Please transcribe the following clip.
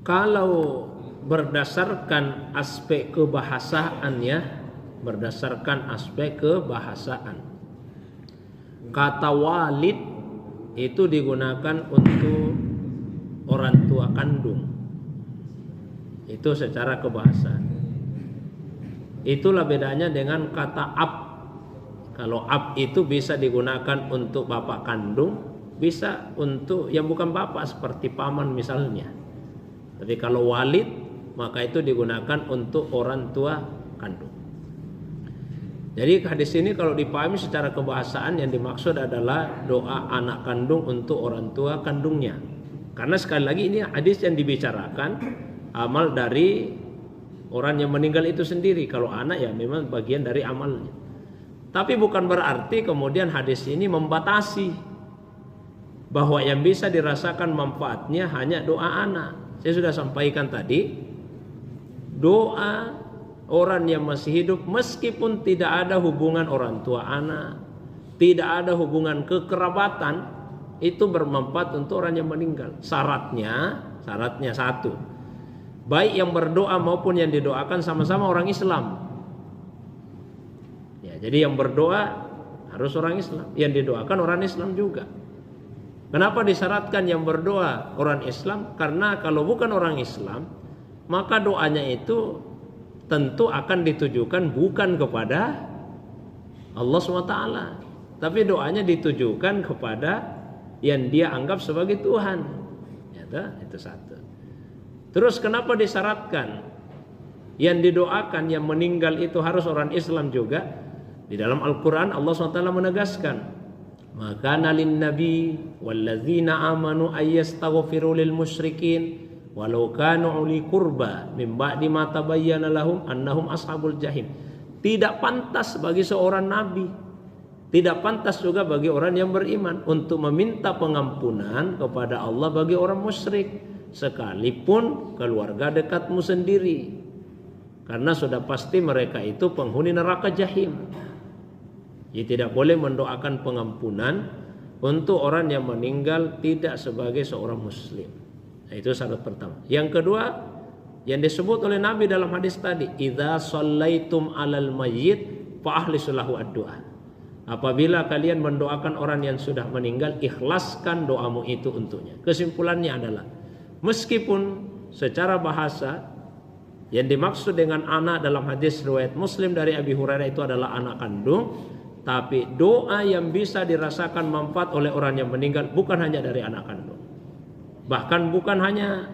Kalau berdasarkan aspek kebahasaannya, berdasarkan aspek kebahasaan, kata walid itu digunakan untuk orang tua kandung. Itu secara kebahasaan. Itulah bedanya dengan kata ab. Kalau ab itu bisa digunakan untuk bapak kandung, bisa untuk yang bukan bapak seperti paman misalnya. Tapi kalau walid, maka itu digunakan untuk orang tua kandung. Jadi hadis ini kalau dipahami secara kebahasaan, yang dimaksud adalah doa anak kandung untuk orang tua kandungnya. Karena sekali lagi ini hadis yang dibicarakan amal dari orang yang meninggal itu sendiri. Kalau anak ya memang bagian dari amalnya. Tapi bukan berarti kemudian hadis ini membatasi bahwa yang bisa dirasakan manfaatnya hanya doa anak. Saya sudah sampaikan tadi, doa orang yang masih hidup meskipun tidak ada hubungan orang tua anak, tidak ada hubungan kekerabatan, itu bermanfaat untuk orang yang meninggal. Syaratnya satu, baik yang berdoa maupun yang didoakan sama-sama orang Islam. Ya, jadi yang berdoa harus orang Islam, yang didoakan orang Islam juga. Kenapa disyaratkan yang berdoa orang Islam? Karena kalau bukan orang Islam, maka doanya itu tentu akan ditujukan bukan kepada Allah SWT, tapi doanya ditujukan kepada yang dia anggap sebagai Tuhan. Itu satu. Terus kenapa disyaratkan yang didoakan yang meninggal itu harus orang Islam juga? Di dalam Al-Quran Allah SWT menegaskan, maka nalin nabi walladzina amanu ayyastaghfiru lil musyrikin walau kanu uli qurba min ba'di ma tabayyana lahum annahum ashabul jahim. Tidak pantas bagi seorang nabi, tidak pantas juga bagi orang yang beriman untuk meminta pengampunan kepada Allah bagi orang musyrik, sekalipun keluarga dekatmu sendiri, karena sudah pasti mereka itu penghuni neraka jahim. Jadi tidak boleh mendoakan pengampunan untuk orang yang meninggal tidak sebagai seorang muslim. Nah, itu syarat pertama. Yang kedua, yang disebut oleh Nabi dalam hadis tadi, idza shallaitum 'alal mayyit fa ahlisu lahu ad-du'a. Apabila kalian mendoakan orang yang sudah meninggal, ikhlaskan doamu itu untuknya. Kesimpulannya adalah, meskipun secara bahasa yang dimaksud dengan anak dalam hadis riwayat Muslim dari Abi Hurairah itu adalah anak kandung, tapi doa yang bisa dirasakan manfaat oleh orang yang meninggal bukan hanya dari anak kandung. Bahkan bukan hanya